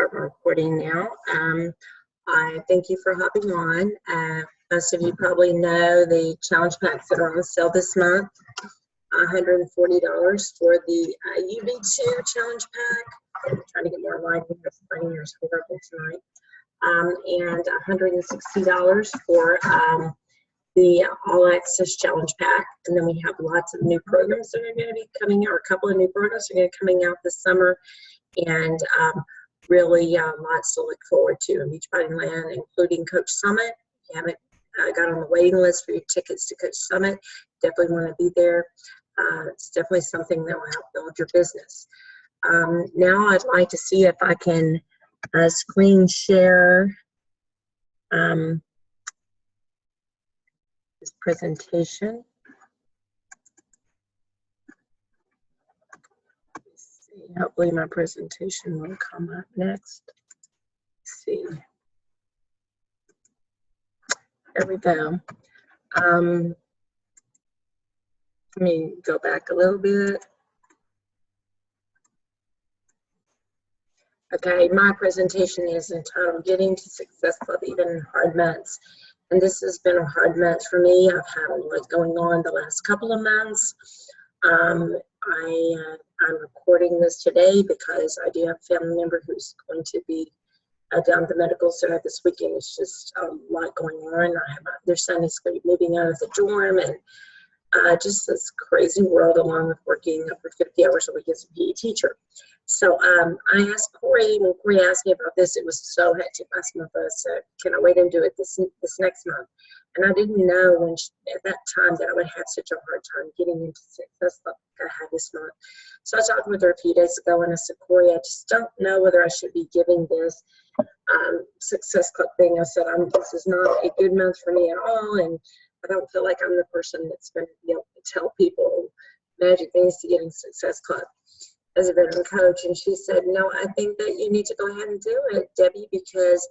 start my recording now. I thank you for hopping on. Most of you probably know the challenge packs that are on sale this month. $140 for the UB2 challenge pack. I'm trying to get more lighting. This lighting is horrible tonight. And $160 for the All Access Challenge Pack. And then we have lots of new programs that are going to be coming out, or a couple of new programs that are going to be coming out this summer. And really lots to look forward to in Beachbody Land, including Coach Summit. If you haven't got on the waiting list for your tickets to Coach Summit, definitely want to be there. It's definitely something that will help build your business. Now I'd like to see if I can screen share this presentation. Let's see. Hopefully my presentation will come up next. Let's see. There we go. Let me go back a little bit. Okay, my presentation is entitled Getting to Success Club Even in Hard Months. And this has been a hard month for me. I've had a lot going on the last couple of months. I'm recording this today because I do have a family member who's going to be down at the medical center this weekend. It's just a lot going on. I have their son is going to be moving out of the dorm, and just this crazy world, along with working over 50 hours a week as a PE teacher. So I asked Corey, when Corey asked me about this, it was so hectic last month. I said, can I wait and do it this next month? And I didn't know at that time that I would have such a hard time getting into Success Club like I had this month. So I talked with her a few days ago, and I said, Corey, I just don't know whether I should be giving this Success Club thing. I said, this is not a good month for me at all, and I don't feel like I'm the person that's going to be able to tell people magic things to get in Success Club as a veteran coach. And she said, no, I think that you need to go ahead and do it, Debbie, because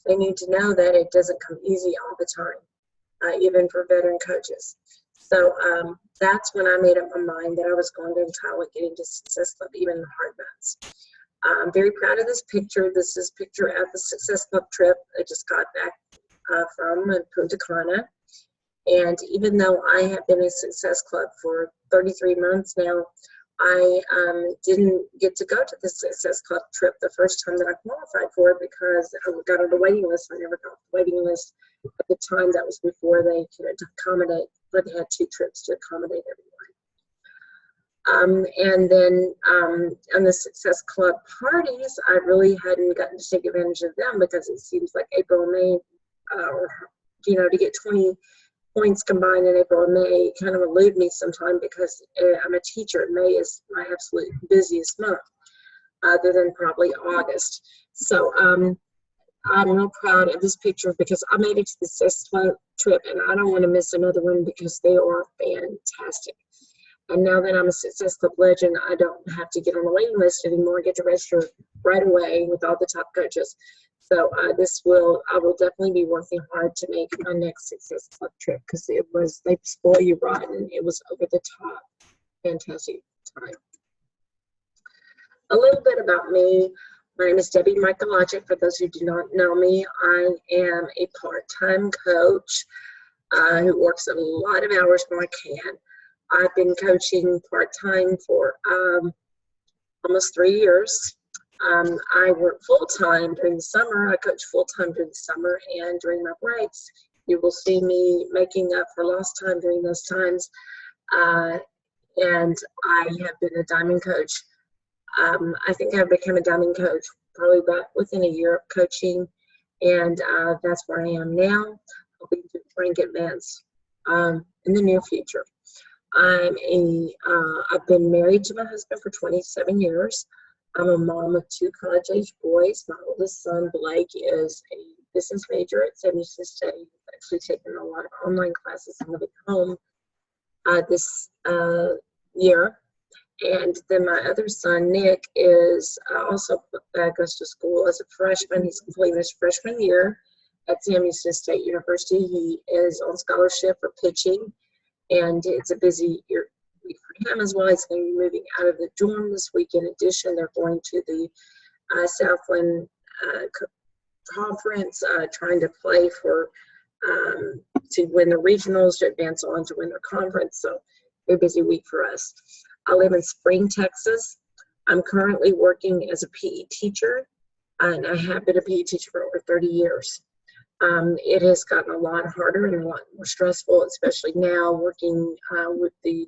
they need to know that it doesn't come easy all the time, even for veteran coaches. So that's when I made up my mind that I was going to entitle it Getting to Success Club Even in Hard Months. I'm very proud of this picture. This is a picture at the Success Club trip I just got back from Punta Cana. And even though I have been in Success Club for 33 months now, I didn't get to go to the Success Club trip the first time that I qualified for it because I got on the waiting list. I never got on the waiting list at the time. That was before they could accommodate, but they had 2 trips to accommodate everyone. And then on the Success Club parties, I really hadn't gotten to take advantage of them because it seems like April and May, to get 20 points combined in April and May kind of elude me sometime because I'm a teacher. May is my absolute busiest month, other than probably August. So I'm real proud of this picture because I made it to the Success Club trip, and I don't want to miss another one because they are fantastic. And now that I'm a Success Club legend, I don't have to get on the waiting list anymore. I get to register right away with all the top coaches. So I will definitely be working hard to make my next Success Club trip because they spoil you rotten. It was over the top, fantastic time. A little bit about me. My name is Debbie Michaelogic. For those who do not know me, I am a part-time coach who works a lot of hours when I can. I've been coaching part-time for almost 3 years. I work full-time during the summer. I coach full-time during the summer, and during my breaks, you will see me making up for lost time during those times. And I have been a diamond coach. I think I became a diamond coach probably about within a year of coaching, and that's where I am now, hoping to rank advance in the near future. I've been married to my husband for 27 years. I'm a mom of 2 college-age boys. My oldest son, Blake, is a business major at Sam Houston State. He's actually taken a lot of online classes and living home this year. And then my other son, Nick, is also goes to school as a freshman. He's completing his freshman year at Sam Houston State University. He is on scholarship for pitching, and it's a busy year for him as well. He's going to be moving out of the dorm this week. In addition, they're going to the Southland conference, trying to play for to win the regionals, to advance on to win their conference. So very busy week for us. I live in Spring, Texas. I'm currently working as a PE teacher, and I have been a PE teacher for over 30 years. It has gotten a lot harder and a lot more stressful, especially now working with the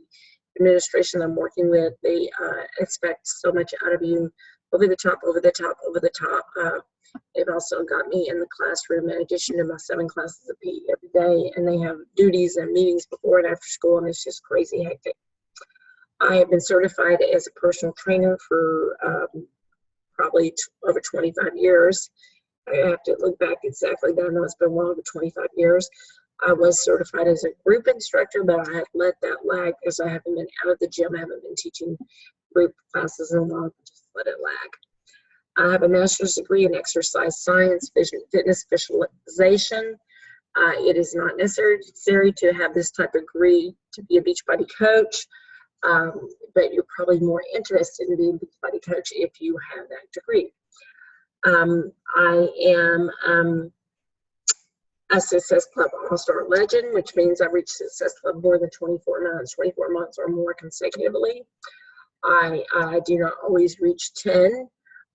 administration I'm working with. They expect so much out of you, over the top, over the top, over the top. They've also got me in the classroom in addition to my 7 classes of PE every day, and they have duties and meetings before and after school, and it's just crazy hectic. I have been certified as a personal trainer for probably over 25 years. I have to look back exactly, but I know it's been well over 25 years. I was certified as a group instructor, but I had let that lag because I haven't been out of the gym. I haven't been teaching group classes in a while, just let it lag. I have a master's degree in exercise science, fitness visualization. It is not necessary to have this type of degree to be a Beachbody coach, but you're probably more interested in being a Beachbody coach if you have that degree. I am a Success Club All-Star Legend, which means I've reached Success Club more than 24 months or more consecutively. I do not always reach 10.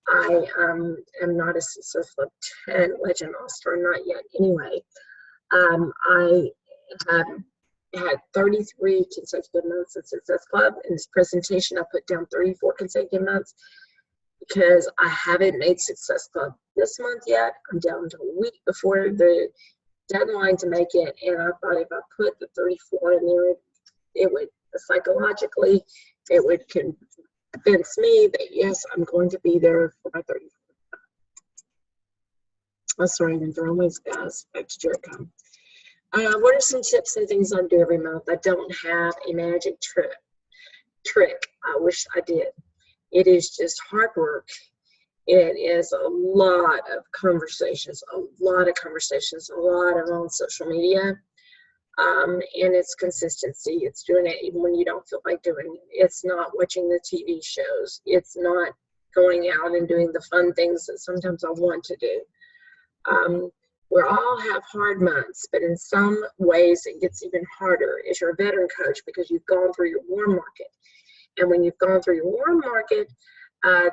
I am not a Success Club 10 Legend All-Star, not yet anyway. I have had 33 consecutive months in Success Club. In this presentation, I put down 34 consecutive months because I haven't made Success Club this month yet. I'm down to a week before the deadline to make it, and I thought if I put the 34 in there, it would psychologically, it would convince me that yes, I'm going to be there for my 34. Oh, sorry, I'm throwing my guys back to Jericho. What are some tips and things I do every month? I don't have a magic trick. I wish I did. It is just hard work. It is a lot of conversations, a lot of on social media. And it's consistency. It's doing it even when you don't feel like doing it. It's not watching the TV shows. It's not going out and doing the fun things that sometimes I want to do. We all have hard months, but in some ways it gets even harder as you're a veteran coach because you've gone through your warm market. And when you've gone through your warm market,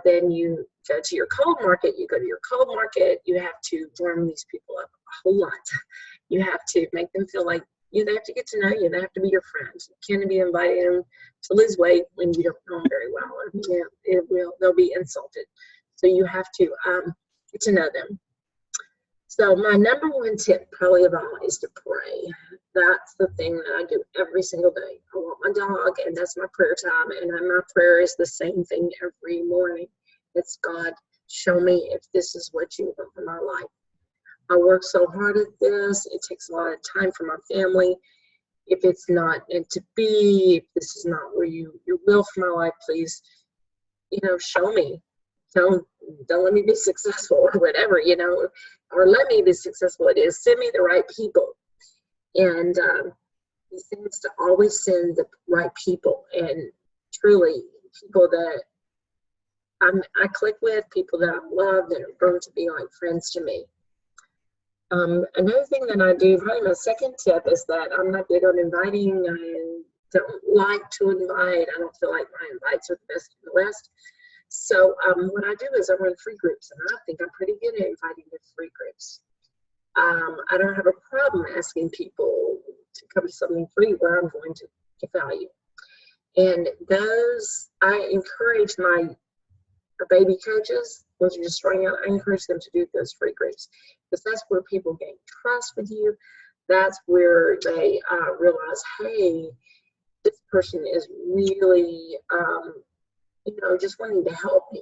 then you go to your cold market. You go to your cold market, you have to warm these people up a whole lot. You have to make them feel like they have to get to know you. They have to be your friends. You can't be inviting them to lose weight when you don't know them very well. Or they'll be insulted. So you have to get to know them. So my number one tip probably of all is to pray. That's the thing that I do every single day. I want my dog, and that's my prayer time. And my prayer is the same thing every morning. It's God, show me if this is what you want for my life. I work so hard at this. It takes a lot of time for my family. If it's not meant to be, if this is not where your will for my life, please, show me. Don't let me be successful or whatever, or let me be successful. It is send me the right people. And he seems to always send the right people, and truly people that I click with, people that I love, that are going to be like friends to me. Another thing that I do, probably my second tip, is that I'm not big on inviting. I don't like to invite. I don't feel like my invites are the best in the West. So what I do is I run free groups, and I think I'm pretty good at inviting to free groups. I don't have a problem asking people to come to something free where I'm going to get value. And those, I encourage my baby coaches, once you're just starting out, I encourage them to do those free groups, because that's where people gain trust with you. That's where they realize, hey, this person is really, just wanting to help me.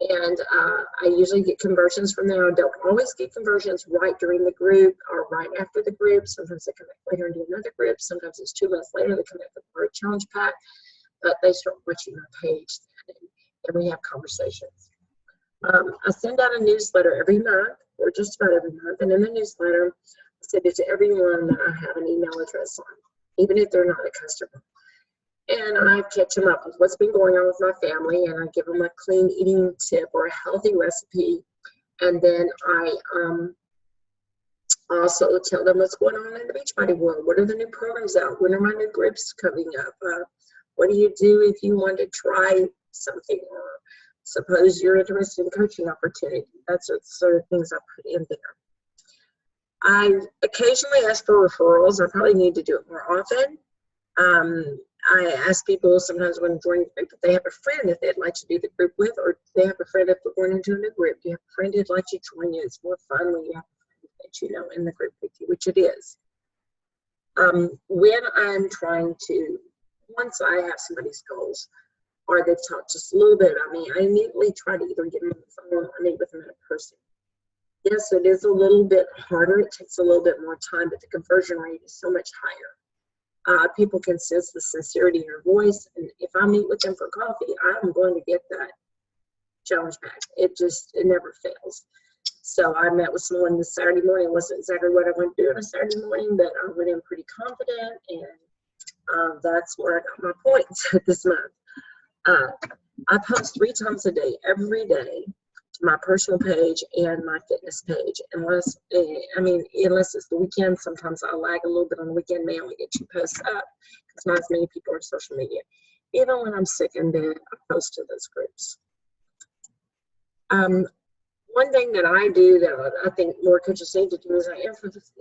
And I usually get conversions from there. I don't always get conversions right during the group or right after the group. Sometimes they come back later and do another group. Sometimes it's 2 months later they come back for a challenge pack. But they start watching my page, and we have conversations. I send out a newsletter every month, or just about every month. And in the newsletter, I send it to everyone that I have an email address on, even if they're not a customer. And I catch them up with what's been going on with my family, and I give them a clean eating tip or a healthy recipe. And then I also tell them what's going on in the Beachbody world. What are the new programs out? When are my new groups coming up? What do you do if you want to try something, or suppose you're interested in coaching opportunity? That's the sort of things I put in there. I occasionally ask for referrals. I probably need to do it more often. I ask people sometimes when joining the group if they have a friend that they'd like to do the group with, or they have a friend if we're going into a new group. Do you have a friend who'd like to join you? It's more fun when you have a friend that you know in the group with you, which it is. When I'm trying to, once I have somebody's goals, or they've talked just a little bit about me, I immediately try to either get them on the phone or meet with them in person. Yes, it is a little bit harder. It takes a little bit more time, but the conversion rate is so much higher. People can sense the sincerity in your voice, and if I meet with them for coffee, I'm going to get that challenge back. It never fails. So I met with someone this Saturday morning. It wasn't exactly what I went to do on a Saturday morning, but I went in pretty confident, and that's where I got my points this month. I post 3 times a day, every day, to my personal page and my fitness page. Unless it's the weekend, sometimes I lag a little bit on the weekend, may only get 2 posts up because not as many people are on social media. Even when I'm sick in bed, I post to those groups. One thing that I do that I think more coaches need to do is I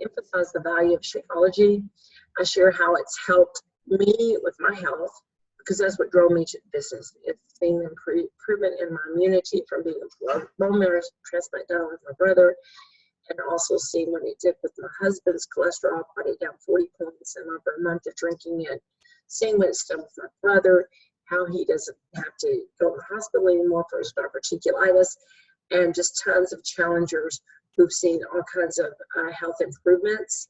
emphasize the value of Shakeology. I share how it's helped me with my health, because that's what drove me to the business. It's seeing improvement in my immunity from being a bone marrow transplant done with my brother, and also seeing what it did with my husband's cholesterol, brought it down 40 points in over a month of drinking it. Seeing what it's done with my brother, how he doesn't have to go to the hospital anymore for his diverticulitis, and just tons of challengers who've seen all kinds of health improvements,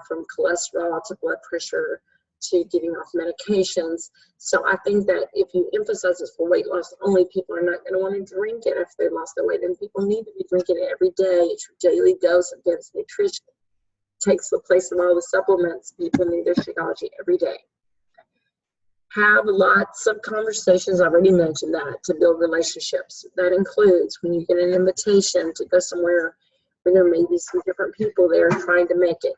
from cholesterol to blood pressure to getting off medications. So I think that if you emphasize this for weight loss only, people are not going to want to drink it after they've lost their weight, and people need to be drinking it every day. It's your daily dose of dense nutrition. It takes the place of all the supplements. People need their Shakeology every day. Have lots of conversations, I already mentioned that, to build relationships. That includes when you get an invitation to go somewhere where there may be some different people there trying to make it.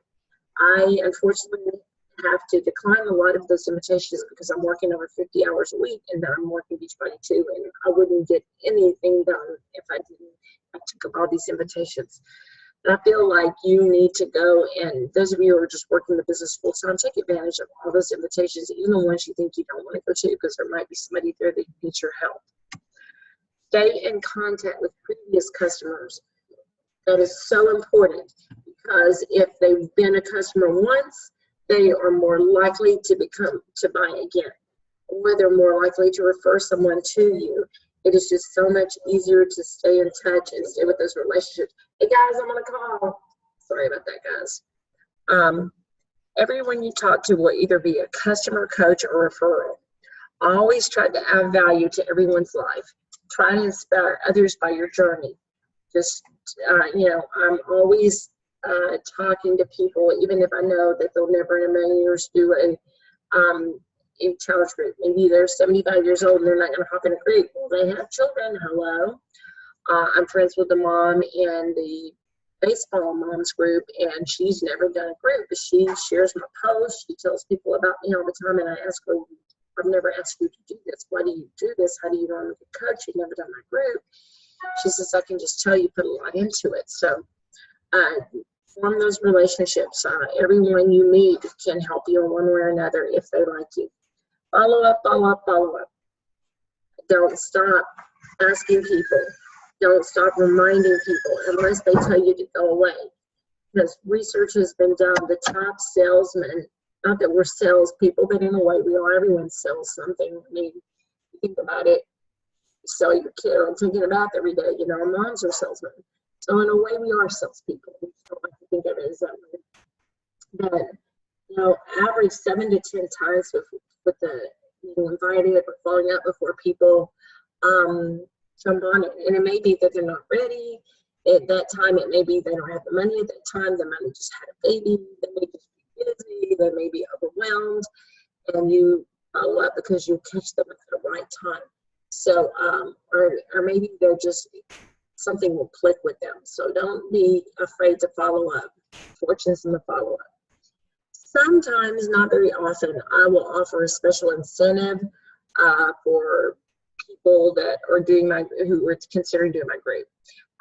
I unfortunately have to decline a lot of those invitations because I'm working over 50 hours a week, and then I'm working Beachbody too, and I wouldn't get anything done if I didn't. I took up all these invitations. And I feel like you need to go, and those of you who are just working the business full time, take advantage of all those invitations, even the ones you think you don't want to go to, because there might be somebody there that needs your help. Stay in contact with previous customers. That is so important, because if they've been a customer once, they are more likely to buy again, or they're more likely to refer someone to you. It is just so much easier to stay in touch and stay with those relationships. Hey guys, I'm on a call. Sorry about that, guys. Everyone you talk to will either be a customer, coach, or referral. Always try to add value to everyone's life. Try to inspire others by your journey. Just, I'm always talking to people, even if I know that they'll never in a million years do a challenge group. Maybe they're 75 years old and they're not going to hop in a group. Well, they have children. Hello. I'm friends with the mom in the baseball moms group, and she's never done a group, but she shares my posts. She tells people about me all the time, and I ask her, I've never asked you to do this. Why do you do this? How do you normally coach? You've never done my group. She says, I can just tell you put a lot into it. So form those relationships. Everyone you meet can help you in one way or another if they like you. Follow up, follow up, follow up. Don't stop asking people. Don't stop reminding people unless they tell you to go away. Because research has been done, the top salesmen, not that we're salespeople, but in a way we are. Everyone sells something. I mean, think about it. You sell your kid on thinking about every day. You know, our moms are salesmen. So in a way, we are salespeople. We don't like to think of it as that way. But, average 7 to 10 times with the being invited or following up before people jump on it. And it may be that they're not ready. At that time, it may be they don't have the money at that time. They might have just had a baby. They may just be busy. They may be overwhelmed. And you follow up because you'll catch them at the right time. So, or maybe they're just, something will click with them. So don't be afraid to follow up. Fortune's in the follow up. Sometimes, not very often, I will offer a special incentive for people that are doing who are considering doing my group.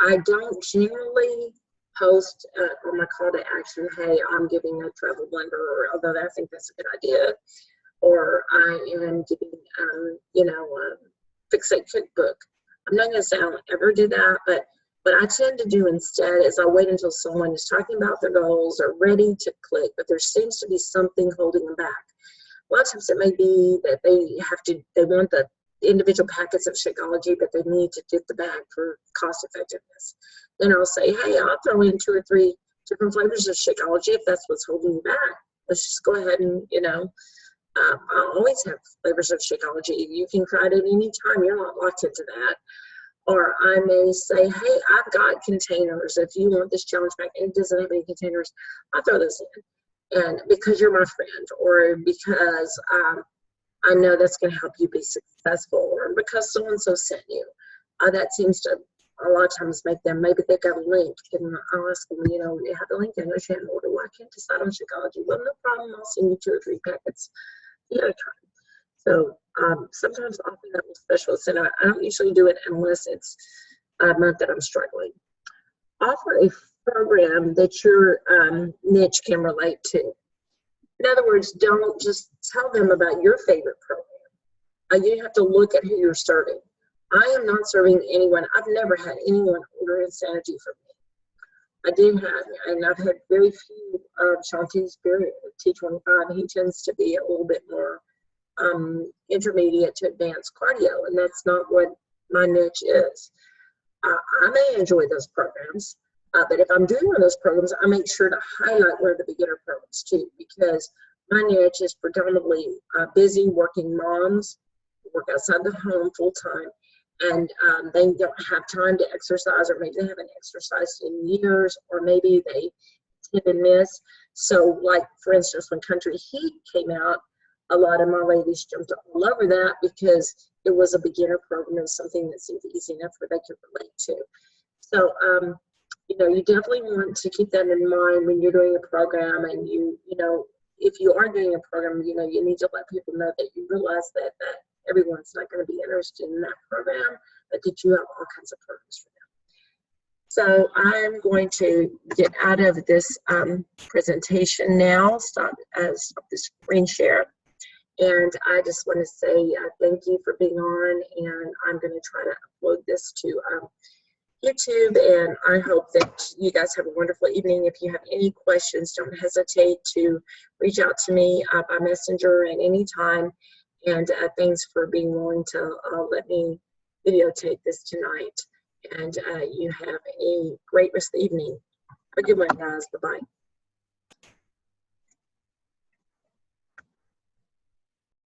I don't generally post on my call to action, hey, I'm giving a travel blender, or although I think that's a good idea, or I am giving, Fixate Cookbook. I'm not going to say I'll ever do that, but what I tend to do instead is I wait until someone is talking about their goals or ready to click, but there seems to be something holding them back. A lot of times it may be that they want the individual packets of Shakeology, but they need to get the bag for cost effectiveness. Then I'll say, hey, I'll throw in 2 or 3 different flavors of Shakeology if that's what's holding you back. Let's just go ahead and, I always have flavors of Shakeology. You can try it at any time. You're not locked into that. Or I may say, hey, I've got containers. If you want this challenge pack and it doesn't have any containers, I'll throw this in. And because you're my friend, or because I know that's going to help you be successful, or because so-and-so sent you. That seems to a lot of times make them, maybe they've got a link, and I'll ask them, you have the link, I know you have an order, why can't you decide on Shakeology? Well, no problem, I'll send you 2 or 3 packets the other time. So sometimes I'll do that with specialists, and I don't usually do it unless it's a month that I'm struggling. Offer a program that your niche can relate to. In other words, don't just tell them about your favorite program. You have to look at who you're serving. I am not serving anyone. I've never had anyone order Insanity from me. I do have, and I've had very few of Shanti's T25. He tends to be a little bit more intermediate to advanced cardio, and that's not what my niche is. I may enjoy those programs, but if I'm doing one of those programs, I make sure to highlight one of the beginner programs too, because my niche is predominantly busy working moms who work outside the home full time, and they don't have time to exercise, or maybe they haven't exercised in years, or maybe they tend to miss. So, like for instance, when Country Heat came out, a lot of my ladies jumped all over that because it was a beginner program and something that seemed easy enough where they could relate to. So, you definitely want to keep that in mind when you're doing a program, and if you are doing a program, you need to let people know that you realize that everyone's not going to be interested in that program, but that you have all kinds of programs for them. So I'm going to get out of this presentation now, stop the screen share. And I just want to say thank you for being on, and I'm going to try to upload this to YouTube, and I hope that you guys have a wonderful evening. If you have any questions, don't hesitate to reach out to me by Messenger at any time, and thanks for being willing to let me videotape this tonight, and you have a great rest of the evening. Have a good one, guys. Bye-bye.